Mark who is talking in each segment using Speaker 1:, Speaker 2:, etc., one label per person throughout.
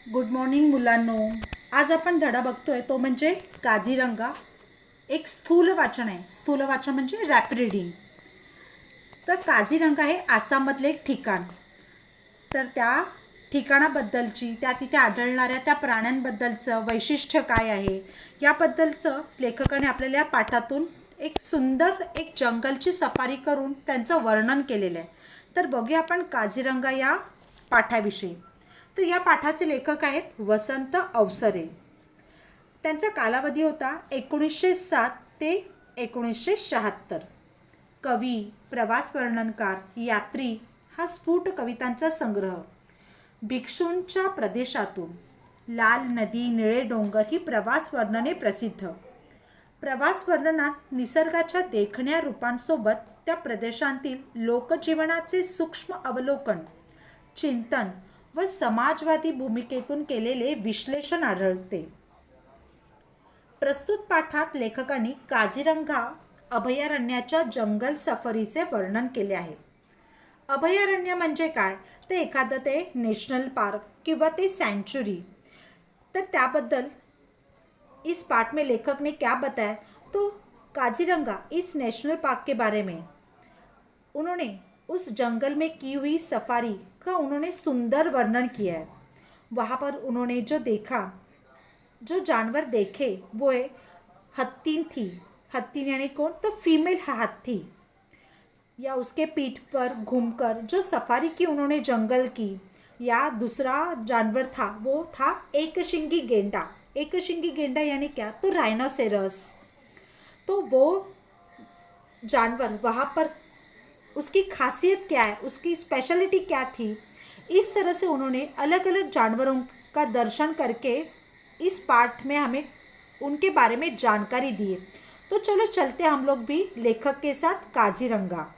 Speaker 1: Good morning मुलांनो. आज आपण धडा बघतोय तो म्हणजे काझीरंगा. एक स्थूल वाचन आहे. स्थूल वाचन म्हणजे रॅपिड रीडिंग. तर काझीरंगा हे आसाममधले एक ठिकाण. तर त्या ठिकाणाबद्दलची, त्या तिथे आढळणाऱ्या त्या प्राण्यांबद्दलचं वैशिष्ट्य काय आहे याबद्दलचं लेखकाने आपल्याला या पाठातून एक सुंदर एक जंगलची सफारी करून त्यांचं वर्णन केलेलं आहे. तर बघूया आपण काझीरंगा या पाठाविषयी. तर या पाठाचे लेखक आहेत वसंत अवसरे. त्यांचा कालावधी होता 1907 ते 1976. कवी, प्रवास वर्णनकार, यात्री हा स्फुट कवितांचा संग्रह. भिक्षूंच्या प्रदेशातून, लाल नदी, निळे डोंगर ही प्रवास वर्णने प्रसिद्ध. प्रवास वर्णनात निसर्गाच्या देखण्या रूपांसोबत त्या प्रदेशांतील लोकजीवनाचे सूक्ष्म अवलोकन, चिंतन व समाजवादी भूमिकेतून केलेले विश्लेषण आढळते. प्रस्तुत पाठात लेखकांनी काझीरंगा अभयारण्याच्या जंगल सफारीचे वर्णन केले आहे. अभयारण्य म्हणजे काय? ते एखादं ते नॅशनल पार्क किंवा ते सँच्युरी. तर त्याबद्दल इस पाठ में लेखक ने क्या बताया, तो काज़ीरंगा इस नेशनल पार्क के बारे में उन्होंने उस जंगल में की हुई सफारी का उन्होंने सुंदर वर्णन किया है. वहाँ पर उन्होंने जो देखा, जो जानवर देखे वो है हत्तीन थी. हत्तीन यानी कौन? तो फीमेल हाथी. या उसके पीठ पर घूमकर जो सफारी की उन्होंने जंगल की. या दूसरा जानवर था वो था एक शिंगी गेंडा. एक शिंगी गेंडा यानी क्या? तो राइनोसेरस. तो वो जानवर वहाँ पर उसकी खासियत क्या है, उसकी स्पेशलिटी क्या थी, इस तरह से उन्होंने अलग अलग जानवरों का दर्शन करके इस पाठ में हमें उनके बारे में जानकारी दी है. तो चलो चलते हम लोग भी लेखक के साथ काझीरंगा.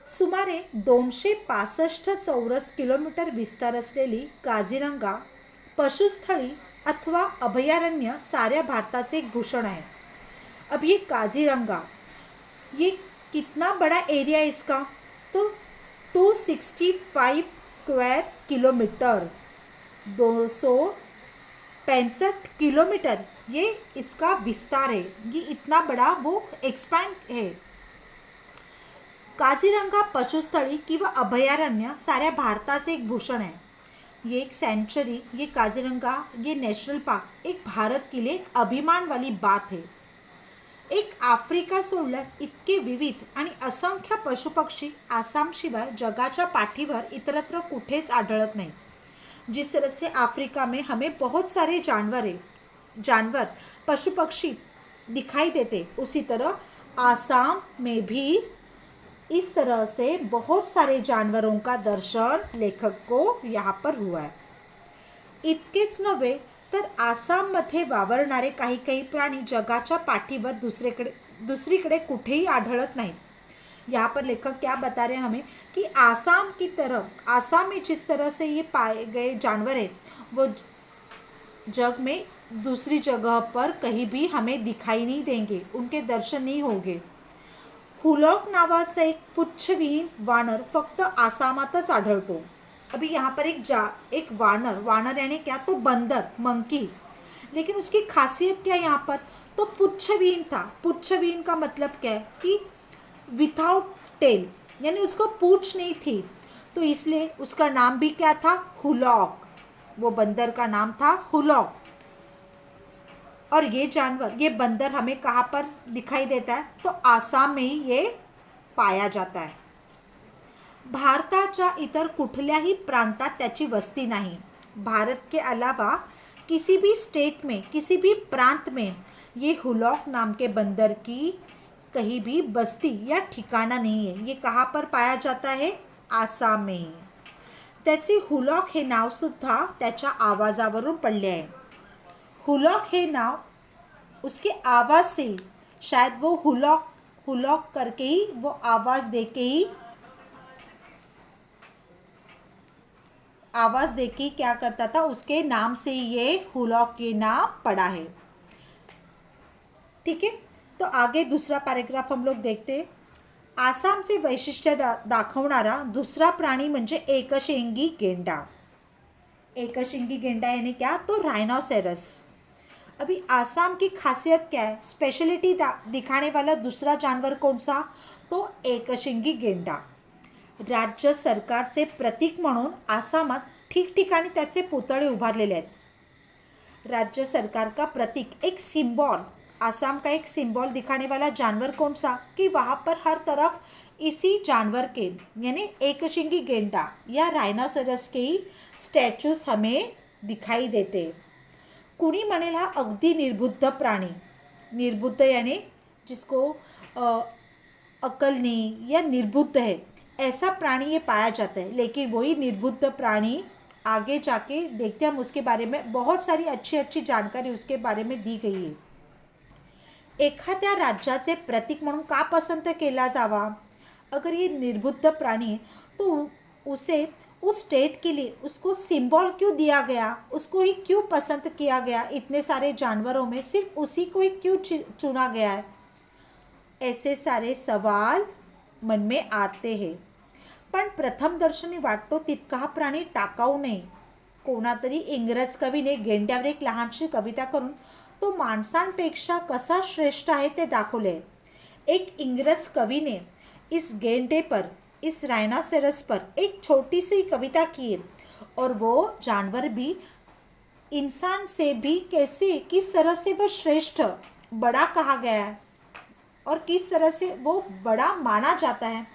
Speaker 1: सुमारे 265 चौरस किलोमीटर विस्तार असलेली काझीरंगा पशुस्थळी अथवा अभयारण्य साऱ्या भारताचे एक भूषण है. अब ये काझीरंगा, ये कितना बड़ा एरिया है इसका? तो 265 स्क्वायर किलोमीटर, 265 किलोमीटर ये इसका विस्तार है. ये इतना बड़ा वो एक्सपैंड है. काझीरंगा पशुस्थळी किंवा अभयारण्य साऱ्या भारताचे एक भूषण है. ये एक सेंचुरी, ये काझीरंगा, ये नेशनल पार्क एक भारत के लिए एक अभिमान वाली बात है. एक आफ्रिका सोडल्यास इतके विविध आणि असंख्य पशुपक्षी आसामशिवाय जगाच्या पाठीवर इतरत्र कुठेच आढळत नाही. जिस तरह से अफ्रीका में हमें बहुत सारे जानवर पशु पक्षी दिखाई देते, उसी तरह आसाम में भी इस तरह से बहुत सारे जानवरों का दर्शन लेखक को यहाँ पर हुआ है. इतकेच नव्हे तर आसाममध्ये वावरणारे काही काही प्राणी जगाच्या पाठीवर दुसरीकडे कुठेही आढळत नाहीत. यहाँ पर लेखक क्या बता रहे हैं हमें कि आसाम की तरह, आसाम में जिस तरह से ये पाए गए जानवर हैं वो जग में दूसरी जगह पर कहीं भी हमें दिखाई नहीं देंगे, उनके दर्शन नहीं होंगे. हुलॉक नावाचा एक पुच्छविहीन वानर फक्त आसामातच आढळतो. अभी यहाँ पर एक वानर यानी क्या? तो बंदर, मंकी. लेकिन उसकी खासियत क्या है यहाँ पर? तो पुच्छविहीन था. पुच्छविहीन का मतलब क्या है कि विथआउट टेल, यानी उसको पूंछ नहीं थी. तो इसलिए उसका नाम भी क्या था? हुलॉक. वो बंदर का नाम था हुलॉक. और ये जानवर, ये बंदर हमें कहाँ पर दिखाई देता है? तो आसाम में ही ये पाया जाता है. भारताच्या इतर कुठल्याही प्रांतात त्याची वस्ती नहीं. भारत के अलावा किसी भी स्टेट में, किसी भी प्रांत में ये हुलॉक नाम के बंदर की कहीं भी बस्ती या ठिकाना नहीं है. ये कहाँ पर पाया जाता है? आसाम में. त्याचे हुलॉक हे नाव सुद्धा त्याच्या आवाजावरून पडले आहे. हुलॉक हे नाव उसके आवाज़ से, शायद वो हुलॉक करके ही, वो आवाज़ दे के क्या करता था, उसके नाम से ये हुलॉक के नाम पड़ा है. ठीक है. तो आगे दूसरा पैराग्राफ हम लोग देखते हैं. आसामचे वैशिष्ट्य दाखवणारा दुसरा प्राणी म्हणजे एकशिंगी गेंडा. एकशिंगी गेंडा यानी क्या, तो राइनोसेरस। अभी आसाम की खासियत क्या है, स्पेशलिटी दिखाने वाला दूसरा जानवर कौन सा, तो एकशिंगी गेंडा। राज्य सरकारचे प्रतीक म्हणून आसामात ठिकठिकाणी त्याचे पुतळे उभारलेले आहेत। राज्य सरकार का प्रतीक, एक सिंबल, आसाम का एक सिंबल दिखाने वाला जानवर कौन सा, कि वहाँ पर हर तरफ इसी जानवर के यानी एकशिंगी गेंडा या राइनोसेरस के ही स्टैचूज हमें दिखाई देते। कुणी म्हणेल हा अगदी निर्बुद्ध प्राणी, निर्बुद्ध यानी जिसको अकल नहीं या निर्बुद्ध है, ऐसा प्राणी ये पाया जाता है। लेकिन वही निर्बुद्ध प्राणी आगे जाके देखते हम उसके बारे में बहुत सारी अच्छी अच्छी जानकारी उसके बारे में दी गई है। एखाद्या राज्याचे प्रतीक म्हणून का पसंत केला जावा, अगर ये निर्बुद्ध प्राणी है तो उसे उस स्टेट के लिए उसको सिंबल क्यों दिया गया, उसको ही क्यों पसंद किया गया, इतने सारे जानवरों में सिर्फ उसी को ही क्यों चुना गया है, ऐसे सारे सवाल मन में आते हैं। पण प्रथमदर्शनी वाटतो तितका हा प्राणी टाकाऊ नाही। कोणातरी इंग्रज कवीने गेंड्यावर एक लहानशी कविता करून तो माणसांपेक्षा कसा श्रेष्ठ आहे ते दाखवले। एक इंग्रज कवि ने इस गेंडे पर, इस राइनोसेरस पर एक छोटी सी कविता की है, और वो जानवर भी इंसान से भी कैसे, किस तरह से वह श्रेष्ठ, बड़ा कहा गया है और किस तरह से वो बड़ा माना जाता है,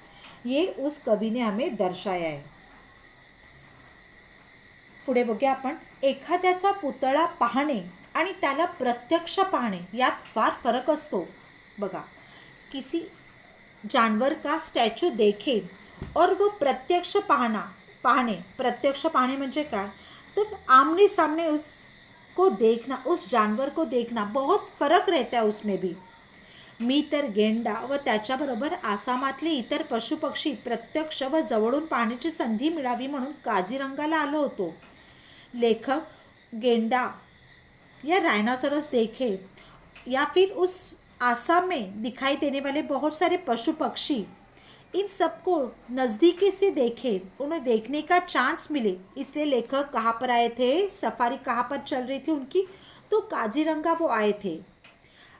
Speaker 1: ये उस कवि ने हमें दर्शाया है। पुढे बघूया आपण, एखाद्याचा पुतळा पाहणे आणि त्याला प्रत्यक्ष पाहणे यात फार फरक असतो। बघा, किसी जानवर का स्टैचू देखे और वो प्रत्यक्ष पाहणे, प्रत्यक्ष पाहणे म्हणजे काय, तर आमने सामने उसको देखना, उस जानवर को देखना, बहुत फरक रहता है उसमें भी। मी तर गेंडा व त्याच्याबरोबर आसामातले इतर पशुपक्षी प्रत्यक्ष व जवळून पाहण्याची संधी मिळावी म्हणून काझीरंगाला आलो होतो। लेखक गेंडा या राइनोसेरस देखे या फिर उस आसाम में दिखाई देने वाले बहुत सारे पशु पक्षी, इन सबको नज़दीकी से देखे, उन्हें देखने का चांस मिले, इसलिए लेखक कहाँ पर आए थे, सफारी कहाँ पर चल रही थी उनकी, तो काझीरंगा वो आए थे।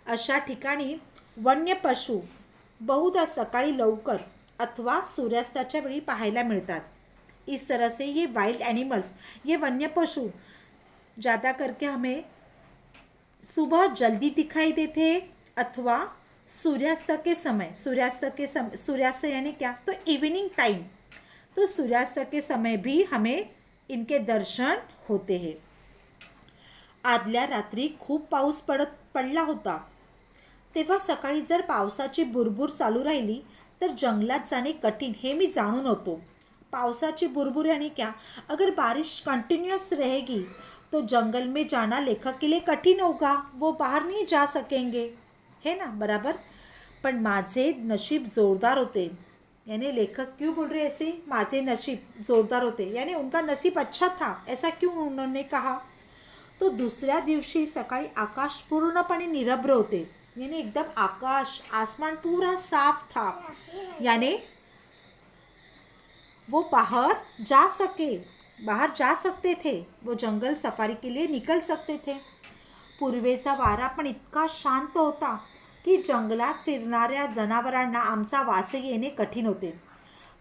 Speaker 1: अशा ठिकाणी वन्य पशु बहुधा सकाळी लवकर अथवा सूर्यास्ताच्या वेळी पाहायला मिळतात। इस तरह से ये वाइल्ड एनिमल्स, ये वन्य पशु ज़्यादा करके हमें सुबह जल्दी दिखाई देते अथवा सूर्यास्त के समय, सूर्यास्त यानी क्या, तो इवनिंग टाइम, तो सूर्यास्त के समय भी हमें इनके दर्शन होते हैं। आदल्या रात्री खूप पाऊस पडला होता, तेव्हा सकाळी जर पावसाची बुरबुर चालू राहिली तर जंगलात जाणे कठीण हे मी जाणून होतो। पावसाची बुरबुर यानी क्या, अगर बारिश कंटिन्यूस रहेगी तो जंगल में जाना लेखक के लिए कठिन होगा, वो बाहर नहीं जा सकेंगे, है ना, बराबर। पण माझे नशीब जोरदार होते, यानी लेखक क्यों बोल रहे ऐसे, माझे नसीब जोरदार होते, यानी उनका नसीब अच्छा था, ऐसा क्यों उन्होंने कहा। तो दुसऱ्या दिवशी सकाळी आकाश पूर्णपणे निरभ्र होते, यानी एकदम आकाश, आसमान पूरा साफ था, यानी वो बाहर जा सकते थे, वो जंगल सफारी के लिए निकल सकते थे। पूर्वेचा वारा पण इतका शांत होता की जंगलात फिरणाऱ्या जनावरांना आमचा वास येणे कठीण होते।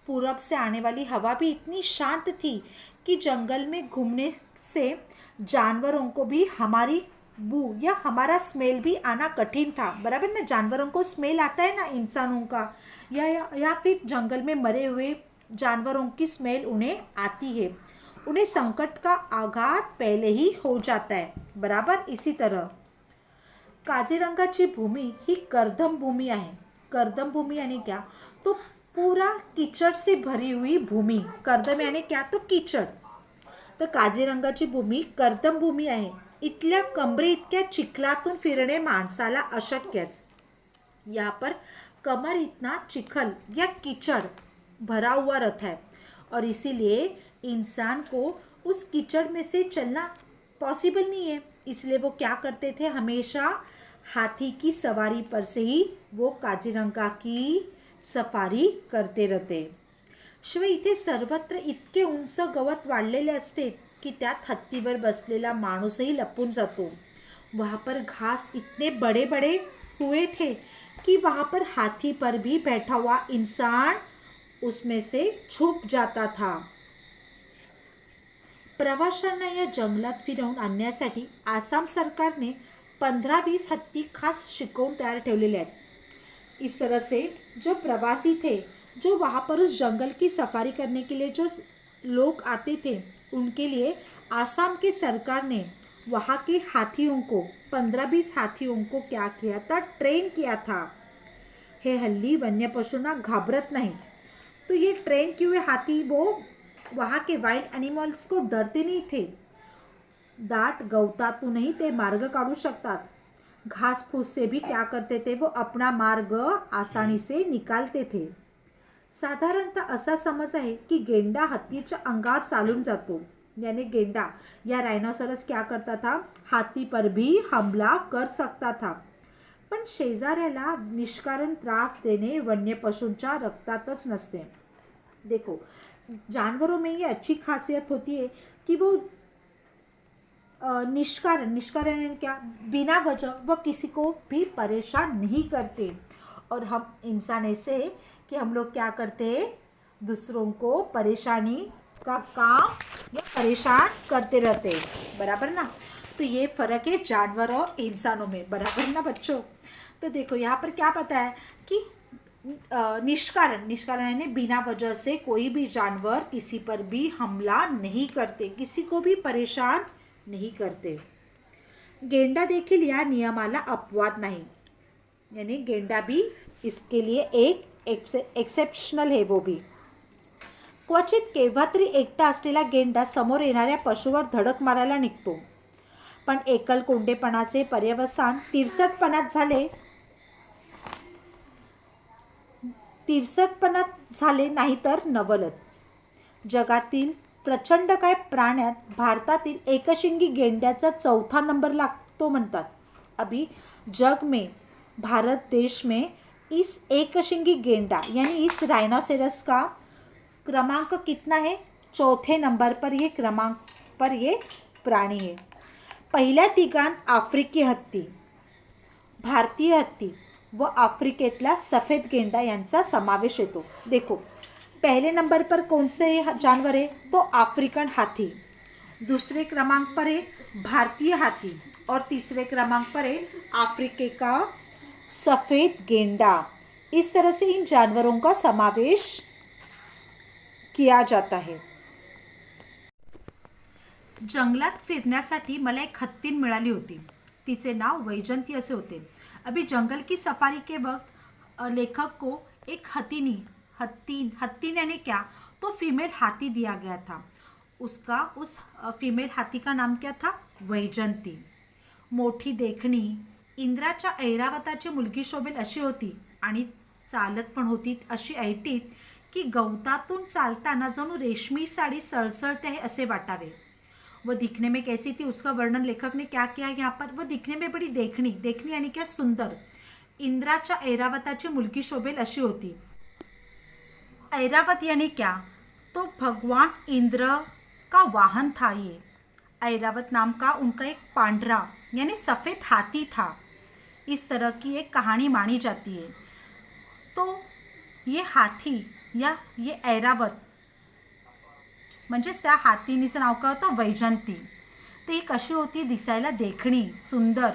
Speaker 1: पूरब से आने वाली हवा भी इतनी शांत थी कि जंगल में घूमने से जानवरों को भी हमारी बू या हमारा स्मेल भी आना कठिन था, बराबर ना। जानवरों को स्मेल आता है ना इंसानों का, या फिर जंगल में मरे हुए जानवरों की स्मेल उन्हें आती है, उन्हें संकट का आघात पहले ही हो जाता है, बराबर। इसी तरह काझीरंगाची भूमी ही कर्दम भूमि आहे। कर्दम भूमि यानी क्या, तो पूरा कीचड़ से भरी हुई भूमि, कर्दम यानी क्या, तो कीचड़। तर काझीरंगाची भूमी कर्दम भूमी आहे। इथल्या कमरे इतक्या चिखलातून फिरणे माणसाला अशक्यच। यहाँ पर कमर इतना चिखल या कीचड़ भरा हुआ रहता है और इसीलिए इंसान को उस कीचड़ में से चलना पॉसिबल नहीं है, इसलिए वो क्या करते थे, हमेशा हाथी की सवारी पर से ही वो काझीरंगा की सफारी करते रहते। शिवाय इथे सर्वत्र इतके उंच गवत वाढलेले असते कि त्यात हत्तीवर बसलेला माणूसही लपून जातो. वहाँ पर घास इतने बड़े बड़े हुए थे कि वहाँ पर हाथी पर भी बैठा हुआ इंसान उसमें से छुप जाता था. प्रवाशांना या जंगलात फिरवून आणण्यासाठी आसाम सरकारने 15-20 हत्ती खास शिकवून तयार ठेवलेले आहेत. इस तरह से जो प्रवासी थे, जो वहाँ पर उस जंगल की सफारी करने के लिए जो लोग आते थे, उनके लिए आसाम की सरकार ने वहाँ के हाथियों को 15-20 हाथियों को क्या किया था, ट्रेन किया था. हे हल्ली वन्य पशूंना घाबरत नाही. तो ये ट्रेन किए हुए हाथी वो वहाँ के वाइल्ड एनिमल्स को डरते नहीं थे. दाट गवतातूनही ते मार्ग काढू शकतात. घास फूस से भी क्या करते थे, वो अपना मार्ग आसानी से निकालते थे. साधारणतः असा समज आहे की गेंडा हत्तीच्या अंगावर चालून जातो. यानी गेंडा या रायनोसरस क्या करता था, हाथी पर भी हमला कर सकता था. पण शेजाऱ्याला निष्कारण त्रास देणे वन्य पशूंच्या रक्तातच नसते. देखो, जानवरों में ये अच्छी खासियत होती है कि वो निष्कारण क्या, बिना वजह वो किसी को भी परेशान नहीं करते. और हम इंसान ऐसे हैं कि हम लोग क्या करते हैं, दूसरों को परेशानी का काम या परेशान करते रहते हैं. बराबर ना. तो ये फ़र्क है जानवर और इंसानों में. बराबर ना बच्चों. तो देखो यहाँ पर क्या पता है कि निष्कारण यानी बिना वजह से कोई भी जानवर किसी पर भी हमला नहीं करते, किसी को भी परेशान नहीं करते. गेंडा देखील या नियमाला अपवाद नाही. यानी गेंडा भी इसके लिए एक एक्सेप्शनल है. वो भी क्वचित केव्हा तरी एकटा असलेला गेंडा समोर येणाऱ्या पशुवर धडक मारायला निघतो. पण एकल कोंडेपणाचे पर्यवसान तिरसटपणात झाले नाही तर नवलच. जगातील प्रचंड काय प्राण्यात भारतातील एकशिंगी गेंड्याचा 4था नंबर लागतो म्हणतात. अभी जग में भारत देश में इस एकशिंगी गेंडा यानी इस राइनोसेरस का क्रमांक कितना है, 4थे नंबर पर ये प्राणी है. पहिल्या तिघांत आफ्रिकी हत्ती, भारतीय हत्ती व आफ्रिकेतला सफेद गेंडा यांचा समावेश येतो. देखो, पहले नंबर पर कौन से जानवर है, तो अफ्रीकन हाथी. दूसरे क्रमांक पर है भारतीय हाथी और तीसरे क्रमांक पर है अफ्रीका का सफ़ेद गेंडा. इस तरह से इन जानवरों का समावेश किया जाता है. जंगलात फिरण्यासाठी मला एक हत्तीन मिळाली होती. तिचे नाव वैजंती असे होते. अभी जंगल की सफारी के वक्त लेखक को एक हत्तीन यानी क्या, तो फीमेल हाथी दिया गया था. उस फीमेल हाथी का नाम क्या था, वैजंती. मोठी देखणी, इंद्राच्या ऐरावताची मुलगी शोभेल अशी होती आणि चालत पण होती अशी ऐटीत की गवतातून चालताना जणू रेशमी साडी सळसळते आहे असे वाटावे. वो दिखने में कैसी थी, उसका वर्णन लेखक ने क्या किया यहाँ पर, वो दिखने में बड़ी देखणी यानी क्या, सुंदर. इंद्राच्या ऐरावताची मुलगी शोभेल अशी होती. ऐरावत यानी क्या, तो भगवान इंद्र का वाहन था. ये ऐरावत नाम का उनका एक पांडरा यानी सफ़ेद हाथी था. इस तरह की एक कहानी मानी जाती है. तो ये हाथी या ये ऐरावत म्हणजेच त्या हातीनीचं नाव काय होतं, वैजंती. तो ये कशी होती, दिसायला देखणी, सुंदर.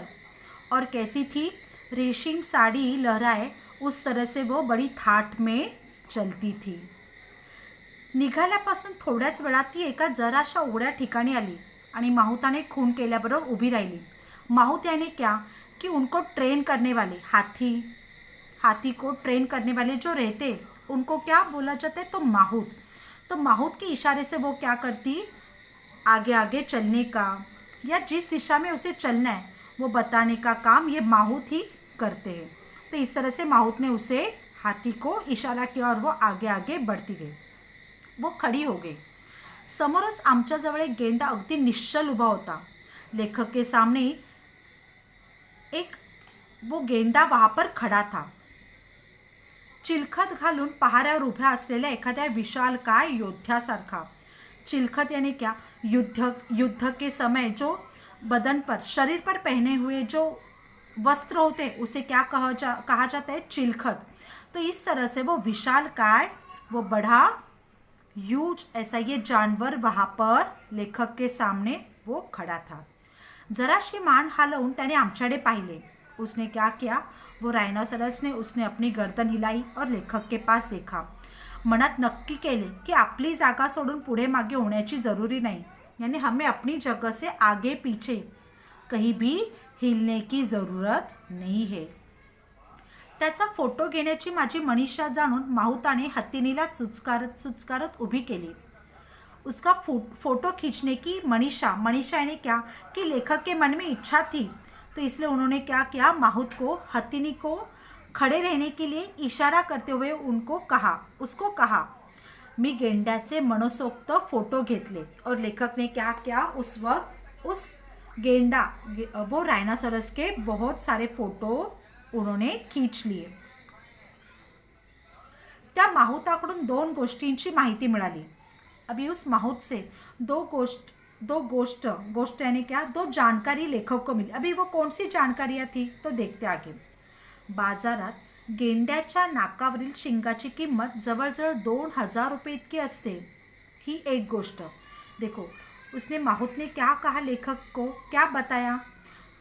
Speaker 1: और कैसी थी, रेशम साड़ी लहराए उस तरह से वो बड़ी थाट में चलती थी. निघाल्यापासून थोड्याच वेळात ती एका जराशा उघड्या ठिकाणी आली आणि माहुताने खून केल्याबरोबर उभी राहिली. माहुत यानी क्या कि उनको ट्रेन करने वाले हाथी को ट्रेन करने वाले जो रहते उनको क्या बोला जाता है, तो माहुत. तो माहुत के इशारे से वो क्या करती, आगे आगे चलने का या जिस दिशा में उसे चलना है वो बताने का काम ये माहुत ही करते हैं. तो इस तरह से माहुत ने उसे हाथी को इशारा किया और वो आगे आगे बढ़ती गई. वो खड़ी हो गई. समोरच आमच्याजवळ एक गेंडा अगदी निश्चल उभा होता. लेखक के सामने एक वो गेंडा वहाँ पर खड़ा था. चिलखत घालून पहाऱ्यावर उभ्या असलेल्या एखाद्या विशालकाय योद्ध्यासारखा. चिलखत यानी क्या, युद्ध के समय जो बदन पर, शरीर पर पहने हुए जो वस्त्र होते हैं उसे क्या कहा जाता है, चिलखत। तो इस तरह से वो विशालकाय, वो बड़ा ह्यूज ऐसा ये जानवर वहाँ पर लेखक के सामने वो खड़ा था। जराशी मान हलवून त्याने आमच्याकडे पाहिले। उसने क्या किया, वो रायनोसरस ने उसने अपनी गर्दन हिलाई और लेखक के पास देखा। मनात नक्की केले की आपली जागा सोडून पुढे मागे होण्याची जरूरी नाही, यानी हमें अपनी जगह से आगे पीछे कहीं भी हिलने की जरूरत नहीं है। त्याचा फोटो घेण्याची माझी मनीषा जाणून माहुताने हत्तीनीला चुचकारत उभी केली। उसका फोटो खींचने की मनीषा ने क्या कि लेखक के मन में इच्छा थी, तो इसलिए उन्होंने क्या किया, माहुत को, हत्तीनी को खड़े रहने के लिए इशारा करते हुए उसको कहा मी गेंड्याचे मनसोक्त फोटो घेतले। और लेखक ने क्या किया, उस वक्त उस गेंडा, वो रायनासोरस के बहुत सारे फोटो उन्होंने खींच लिए। त्या माहुताकडून 2 गोष्टींची माहिती मिळाली। अभी उस माहुत से दो गोष्ट यानी क्या, 2 जानकारी लेखक को मिली। अभी वो कौन सी जानकारियाँ थी तो देखते आगे। बाजारात गेंड्याच्या नाकावरील शिंगाची किंमत जवळजवळ 2000 रुपये इतकी असते, ही एक गोष्ट। देखो उसने, माहुत ने क्या कहा, लेखक को क्या बताया,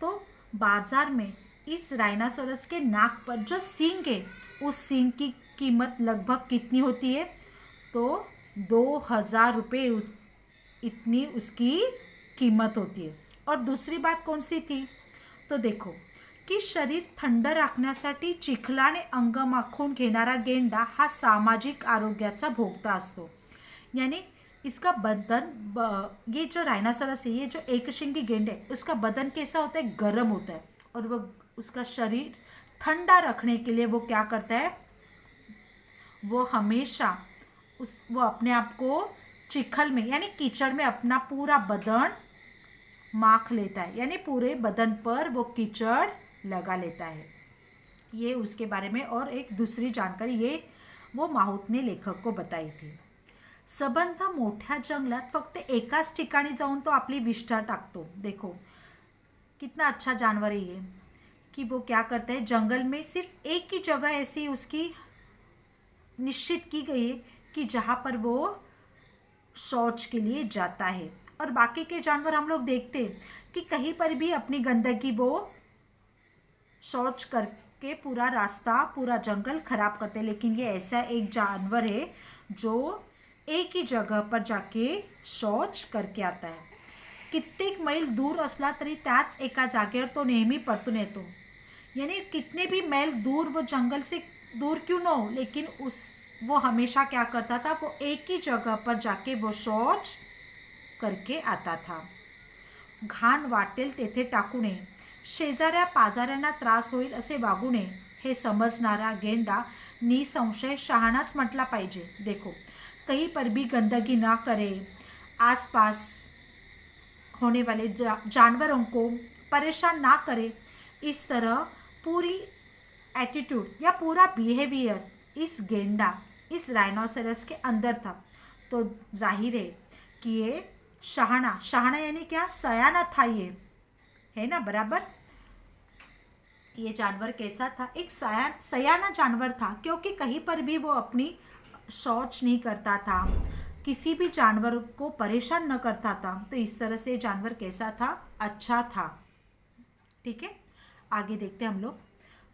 Speaker 1: तो बाजार में इस राइनासोरस के नाक पर जो सींग है, उस सींग की कीमत लगभग कितनी होती है, तो 2000 रुपये इतनी उसकी कीमत होती है। और दूसरी बात कौन सी थी, तो देखो की शरीर थंड राखण्यासाठी चिखलाने अंग माखून घेणारा गेंडा हा सामाजिक आरोग्याचा भोगता असतो। यानी इसका बदन, ये जो राइनासोरस है, ये जो एक शिंगी गेंडा है, उसका बदन कैसा होता है, गर्म होता है। और वो उसका शरीर ठंडा रखने के लिए वो क्या करता है, वो हमेशा वो अपने आप को चिखल में यानी कीचड़ में अपना पूरा बदन माख लेता है, यानी पूरे बदन पर वो कीचड़ लगा लेता है। ये उसके बारे में और एक दूसरी जानकारी ये वो माहुत ने लेखक को बताई थी। सबंध मोठ्या जंगलात फक्त एकाच ठिकाणी जाऊन तो आपली विष्ठा टाकतो। देखो कितना अच्छा जानवर है ये, कि वो क्या करता है, जंगल में सिर्फ एक ही जगह ऐसी उसकी निश्चित की गई है कि जहाँ पर वो शौच के लिए जाता है। और बाकी के जानवर हम लोग देखते हैं कि कहीं पर भी अपनी गंदगी वो शौच करके पूरा रास्ता, पूरा जंगल खराब करते हैं, लेकिन ये ऐसा एक जानवर है जो एक ही जगह पर जाके शौच करके आता है। कित्येक मैल दूर असला तरी त्याच एका जागेवर तो नेहमी परतून येतो। यानी कितने भी मैल दूर वो जंगल से दूर क्यों ना हो, लेकिन वो हमेशा क्या करता था, वो एक ही जगह पर जाके वो शौच करके आता था। घाण वाटेल तेथे टाकू नये, शेजाऱ्या पाजाऱ्यांना त्रास होईल असे वागू नये, हे समजणारा गेंडा निसंशय शहाणाच म्हटला पाहिजे। देखो कहीं पर भी गंदगी ना करे, आसपास होने वाले जानवरों को परेशान ना करे, इस तरह पूरी एटीट्यूड या पूरा बिहेवियर इस गेंडा, इस राइनोसेरस के अंदर था। तो जाहिर है कि ये शहाना यानी क्या, सयाना था ये, है ना, बराबर। ये जानवर कैसा था, एक सयाना जानवर था, क्योंकि कहीं पर भी वो अपनी शौच नहीं करता था, किसी भी जानवर को परेशान न करता था। तो इस तरह से जानवर कैसा था, अच्छा था। ठीक है, आगे देखते हम लोग।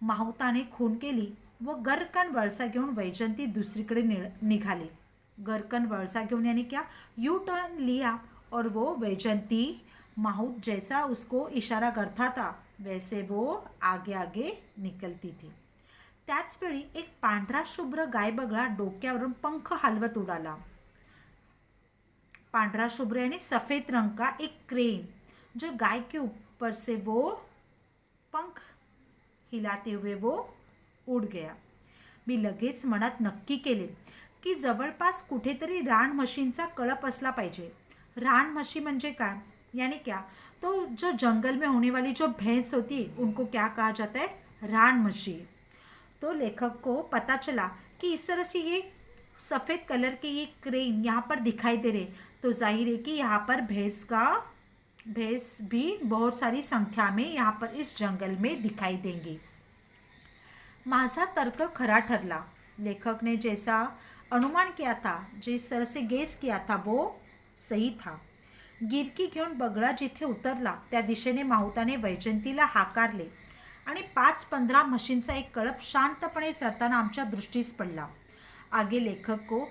Speaker 1: माहुताने खून केली व गरकन वळसा घेऊन वैजंती दुसरीकडे निघाली। गरकन वळसा घेऊन यानी क्या, यू टर्न लिया और वो वैजंती माहुत जैसा उसको इशारा करता था वैसे वो आगे आगे निकलती थी। त्याच वेळी एक पांढरा शुभ्र गायबगळा डोक्यावरून पंख हलवत उडाला। पांढरा शुभ्र यानी सफ़ेद रंग का एक क्रेन जो गाय के ऊपर से वो पंख हिलाते हुए वो उड़ गया। मी लगेच मनात नक्की केले की जवळपास कुठेतरी रान म्हशींचा कळप असला पाहिजे। रान म्हशी म्हणजे काय, यानी क्या, तो जो जंगल में होने वाली जो भैंस होती है उनको क्या कहा जाता है, रान म्हशी। तो लेखक को पता चला कि इस तरह से ये सफ़ेद कलर के ये क्रेन यहाँ पर दिखाई दे रहे, तो जाहिर है कि यहाँ पर भैंस भी बहुत सारी संख्या में यहाँ पर इस जंगल में दिखाई देंगी। माझा तर्क खरा ठरला। लेखक ने जैसा अनुमान किया था, जिस तरह से गेस किया था, वो सही था। गिरकी घेऊन बगळा जिथे उतरला त्या दिशेने माहुताने वैजंतीला हाकारले आणि 5-15 म्हशींचा एक कळप शांतपणे चरताना आमच्या दृष्टीस पडला। आगे लेखक को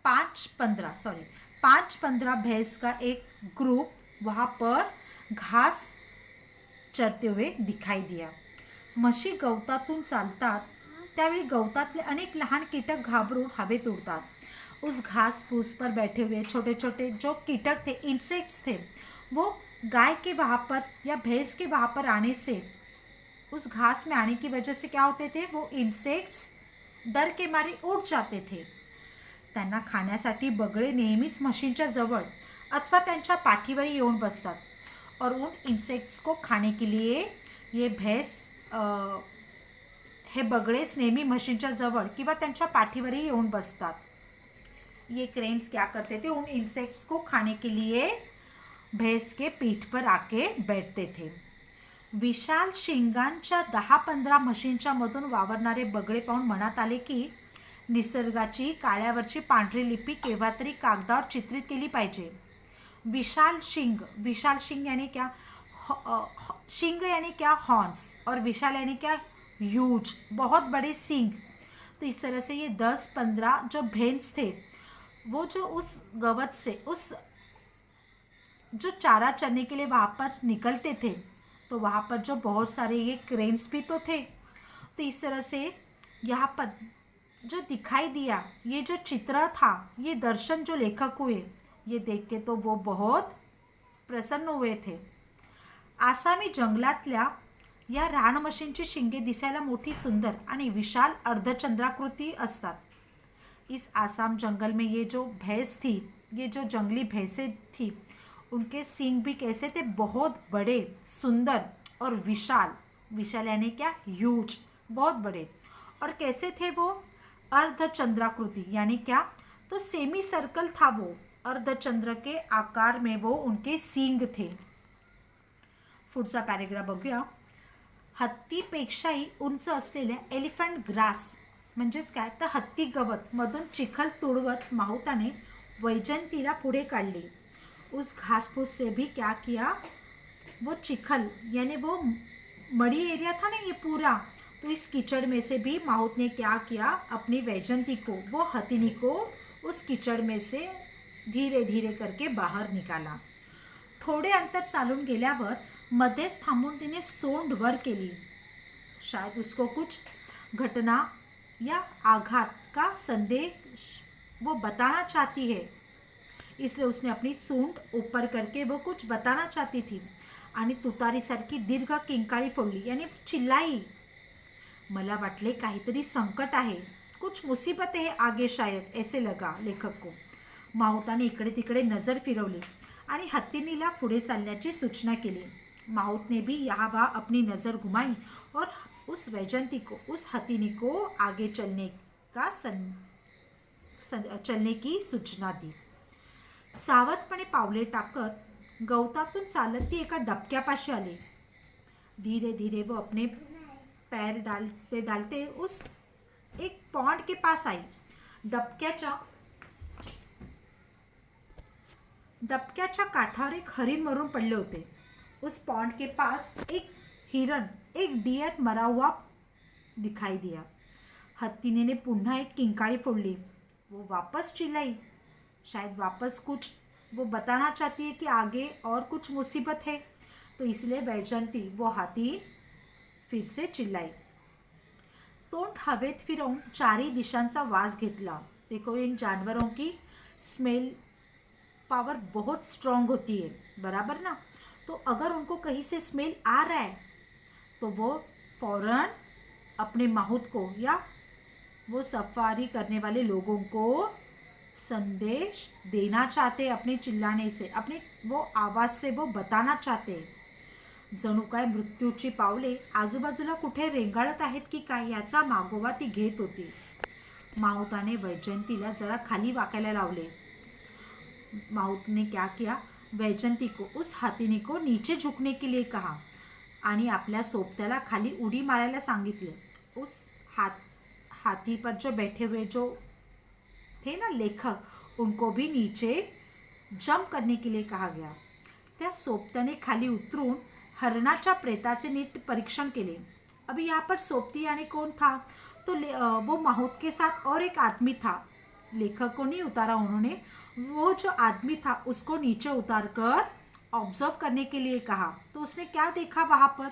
Speaker 1: 5-15 भैंस का एक ग्रुप वहाँ पर घास चरते हुए दिखाई दिया। म्हशी गवतातून चालतात त्यावेळी गवतातले अनेक लहान कीटक घाबरून हवेत उडतात। उस घास फूस पर बैठे हुए छोटे छोटे जो कीटक थे, इंसेक्ट्स थे, वो गाय के वहाँ पर या भैंस के वहाँ पर आने से, उस घास में आने की वजह से क्या होते थे, वो इंसेक्ट्स डर के मारे उड़ जाते थे। त्यांना खाण्यासाठी बगळे नेहमीच म्हशींच्या जवळ अथवा त्यांच्या पाठीवर येऊन बसतात और उन इंसेक्ट्स को खाने के लिए ये भैंस हे बगळेच नेहमी म्हशींच्या जवळ किंवा त्यांच्या पाठीवरही येऊन बसतात। ये क्रेन्स क्या करते थे, उन इंसेक्ट्स को खाने के लिए भैंस के पीठ पर आके बैठते थे। विशाल शिंगांच्या 10-15 म्हशींच्या मधून वावरणारे बगळे पाहून मनात आले की निसर्गाची काळ्यावरची पांढरी लिपी केव्हा तरी कागदावर चित्रित केली पाहिजे। विशाल शिंग यानी क्या, शिंग यानी क्या, हॉर्न्स, और विशाल यानी क्या, ह्यूज, बहुत बड़े सींग। तो इस तरह से ये 10-15 जो भैंस थे, वो जो उस गवत से उस जो चारा चरने के लिए वहाँ पर निकलते थे, तो वहाँ पर जो बहुत सारे ये क्रेन्स भी तो थे। तो इस तरह से यहाँ पर जो दिखाई दिया, ये जो चित्र था, ये दर्शन जो लेखक हुए, ये देख के तो वो बहुत प्रसन्न हुए थे। आसामी जंगलातल्या या रानमशींची शिंगे दिसायला मोठी, सुंदर आणि विशाल अर्धचंद्राकृती असतात। इस आसाम जंगल में ये जो भैंस थी, ये जो जंगली भैंसें थी, उनके सींग भी कैसे थे, बहुत बड़े, सुंदर और विशाल यानी क्या, ह्यूज, बहुत बड़े। और कैसे थे वो, अर्धचंद्राकृति यानी क्या, तो सेमी सर्कल था वो, अर्धचंद्र के आकार में वो उनके सींग थे। पुढचा पॅरेग्राफ बघूया। हत्तीपेक्षाही उंच असलेल्या एलिफंट ग्रास म्हणजेच काय तर हत्ती गवत मधून चिखल तुडवत माहुताने वैजंतीला पुढे काढले। उस घासफूस से भी क्या किया, वो चिखल यानी वो मड़ी एरिया था ना ये पूरा, तो इस कीचड़ में से भी माहुत ने क्या किया, अपनी वैजंती को, वो हथिनी को उस कीचड़ में से धीरे धीरे करके बाहर निकाला। थोडे अंतर चालून गेल्यावर मध्येच थांबून तिने सोंड वर केली। शायद उसको कुछ घटना या आघात का संदेश वो बताना चाहती है, इसलिए उसने अपनी सूंड ऊपर करके वो कुछ बताना चाहती थी आणि तुतारीसारखी दीर्घ किंकाळी फोडली, यानी चिल्लाई। मला वाटले काहीतरी संकट आहे, कुछ मुसीबत है आगे शायद, ऐसे लगा लेखक को। माहुताने इकडे तिकडे नजर फिरवली आणि हत्तीनीला पुढे चालण्याची सूचना केली। माहुत ने भी यहाँ वहाँ अपनी नज़र घुमाई और उस वैजंती को, उस हथिनी को आगे चलने की सूचना दी। सावधपणे पावले टाकत गवतातून चालत ती एका डबक्यापाशी आली। धीरे धीरे वो अपने पैर डालते डालते उस एक पॉन्ड के पास आई। डबक्याच्या काठावर एक हरिण मरून पडले होते। उस पॉन्ड के पास एक हिरण, एक डियर मरा हुआ दिखाई दिया। हत्तीने ने पुन्हा एक किंकाळी फोडली। वो वापस चिल्लाई, शायद वापस कुछ वो बताना चाहती है कि आगे और कुछ मुसीबत है, तो इसलिए वैजंती, वो हाथी फिर से चिल्लाई। तोंड हवेत फिरवून चारी दिशांचा वास घेतला। देखो इन जानवरों की स्मेल पावर बहुत स्ट्रांग होती है, बराबर ना। तो अगर उनको कहीं से स्मेल आ रहा है तो वो फौरन अपने माहुत को या वो सफारी करने वाले लोगों को संदेश देना चाहते, अपने चिल्लाने से, अपने वो आवाज़ से वो बताना चाहते। जणू काय मृत्यूची पावले आजूबाजूला कुठे रेंगाळत आहेत की काय याचा मागोवा ती घेत होती। माहुताने वैजयंतीला जरा खाली वाकायला लावले माउथ ने क्या किया, वैजंती को, उस हाथीने को नीचे झुकने के लिए कहा आणि आपल्या सोबत्याला खाली उडी मारायला सांगितले. उस हाथी पर जो बैठे हुए जो थे ना लेखक, उनको भी नीचे जंप करने के लिए कहा गया. त्या सोबत्याने खाली उतरून हरणाच्या प्रेताचे नीट परीक्षण केले. अभी यहाँ पर सोबती यानी कौन था, तो वो माहौत के साथ और एक आदमी था. लेखक को नहीं उतारा उन्होंने, वो जो आदमी था उसको नीचे उतार कर ऑब्जर्व करने के लिए कहा. तो उसने क्या देखा वहाँ पर,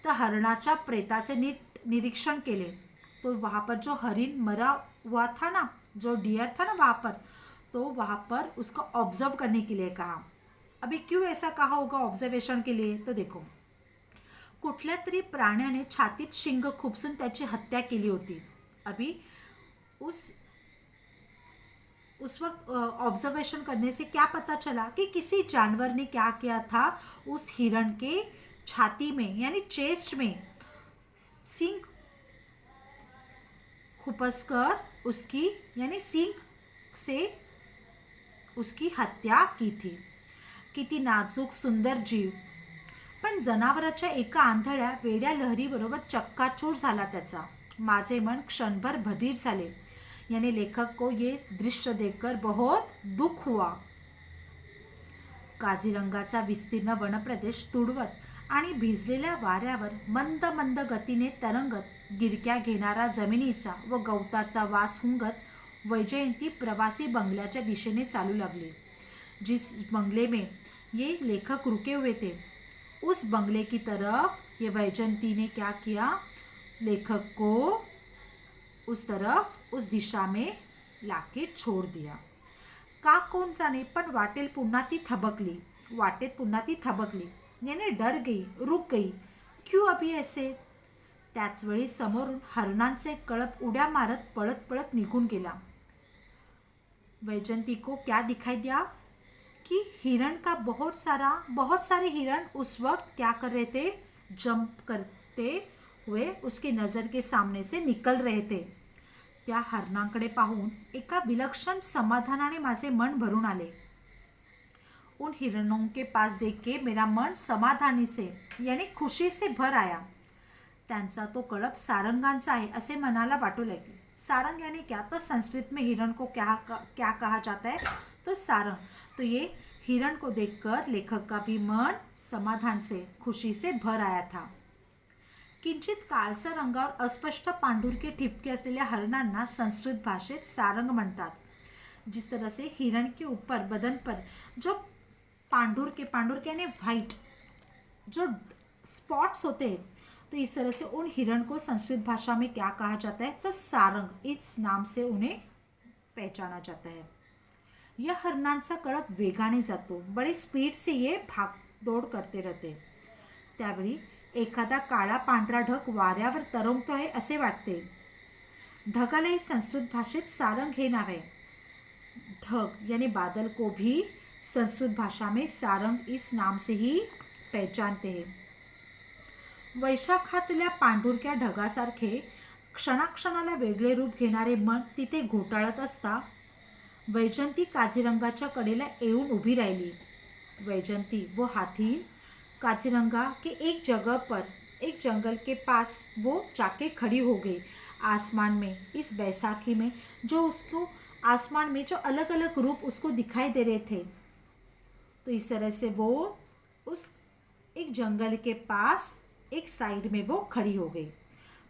Speaker 1: तो हरणाच्या प्रेताचे नीट निरीक्षण केले. तो वहाँ पर जो हरिण मरा हुआ था ना, जो डियर था ना वहाँ पर, तो वहाँ पर उसको ऑब्जर्व करने के लिए कहा. अभी क्यों ऐसा कहा होगा ऑब्जर्वेशन के लिए, तो देखो, कुठल्या तरी प्राण्याने छातीत शिंग खुपसून त्याची हत्या केली होती. अभी उस वक्त ऑब्जर्वेशन करने से क्या पता चला कि किसी जानवर ने क्या किया था, उस हिरण के छाती में यानी चेस्ट में सींग खुपस कर उसकी यानी सींग से उसकी हत्या की थी. किती नाजूक सुंदर जीव. पण जनावराच्या एका आंधळ्या वेड्या लहरीबरोबर चक्काचूर झाला त्याचा. माझे मन क्षणभर बधीर झाले. यानी लेखक को ये दृश्य देखकर बहुत दुख हुआ. काझीरंगाचा विस्तीर्ण वनप्रदेश तुडवत आणि भिजलेल्या वाऱ्यावर मंद मंद गतीने तरंगत गिरक्या घेणारा जमिनीचा व गवताचा वास हुंगत वैजयंती प्रवासी बंगल्याच्या दिशेने चालू लागली. जिस बंगले में ये लेखक रुके हुए थे, उस बंगले की तरफ ये वैजयंती ने क्या किया, लेखक को उस तरफ, उस दिशा में लाके छोड़ दिया. का कोण जाणे, पण वाटेत पुन्हा ती थबकली. याने डर गई, रुक गई. क्यों अभी ऐसे. त्याच वेळी समोरून हरणांचे कळप उड्या मारत पळत पळत निघून गेला. वैजयंती को क्या दिखाई दिया कि हिरण का बहुत सारे हिरण उस वक्त क्या कर रहे थे, जंप करते हुए उसके नज़र के सामने से निकल रहे थे. त्या हरणांकडे पाहून एका विलक्षण समाधानाने माझे मन भरून आले. उन हिरणों के पास देख के मेरा मन समाधानी से यानी खुशी से भर आया. त्यांचा तो कळप सारंगांचा आहे असे मनाला वाटू लगे. सारंग यानी क्या, तो संस्कृत में हिरण को क्या कहा जाता है, तो सारंग. तो ये हिरण को देखकर लेखक का भी मन समाधान से, खुशी से भर आया था. किंचित काळसर रंगावर अस्पष्ट पांढुरके ठिपके असलेल्या हरणांना संस्कृत भाषेत सारंग म्हणतात. जिस तरह से हिरण के ऊपर बदन पर जो पांढुरके यानी वाइट जो स्पॉट्स होते हैं, तो इस तरह से उन हिरण को संस्कृत भाषा में क्या कहा जाता है, तो सारंग, इस नाम से उन्हें पहचाना जाता है. यह हरणांचा कळप वेगाने जातो. बड़ी स्पीड से ये भागदौड करते रहते. त्यावेळी एखादा काळा पांढरा ढग वाऱ्यावर तरंगतो आहे असे वाटते. ढगालाही संस्कृत भाषेत सारंग हे नाव आहे. ढग यानी बादल को भी संस्कृत भाषा में सारंग इस नाम से ही पहचानते हैं. वैशाखातल्या पांढुरक्या ढगासारखे क्षणाक्षणाला वेगळे रूप घेणारे मन तिथे घोटाळत असता वैजंती काझीरंगाच्या कडेला येऊन उभी राहिली. वैजंती वो हाथी काझीरंगा के एक जगह पर, एक जंगल के पास वो जाके खड़ी हो गई. आसमान में इस बैसाखी में जो उसको आसमान में जो अलग अलग रूप उसको दिखाई दे रहे थे, तो इस तरह से वो उस एक जंगल के पास एक साइड में वो खड़ी हो गई.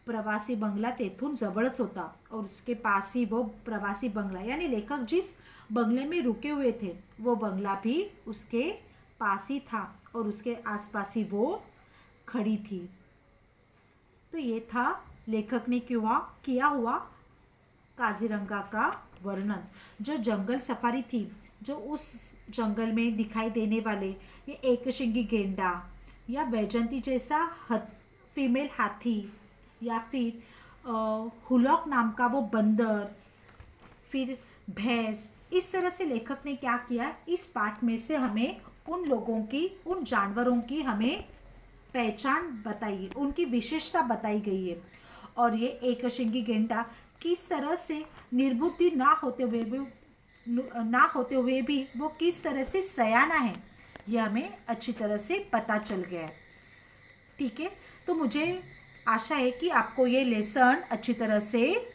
Speaker 1: प्रवासी बंगला तेथून जवळच होता और उसके पास ही वो प्रवासी बंगला यानी लेखक जिस बंगले में रुके हुए थे, वो बंगला भी उसके पास ही था और उसके आसपास ही वो खड़ी थी. तो ये था लेखक ने किया हुआ काजीरंगा का वर्णन. जो जंगल सफारी थी, जो उस जंगल में दिखाई देने वाले ये एकशिंगी गेंडा या वैजंती जैसा फीमेल हाथी या फिर हुलॉक नाम का वो बंदर, फिर भैंस, इस तरह से लेखक ने क्या किया, इस पाठ में से हमें उन लोगों की, उन जानवरों की हमें पहचान बताई, उनकी विशेषता बताई गई है. और ये एकशिंगी गेंडा किस तरह से निर्बुद्धि ना होते हुए भी ना होते हुए भी वो किस तरह से सयाना है, यह हमें अच्छी तरह से पता चल गया है। ठीक है, तो मुझे आशा है कि आपको ये लेसन अच्छी तरह से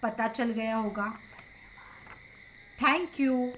Speaker 1: पता चल गया होगा। Thank you.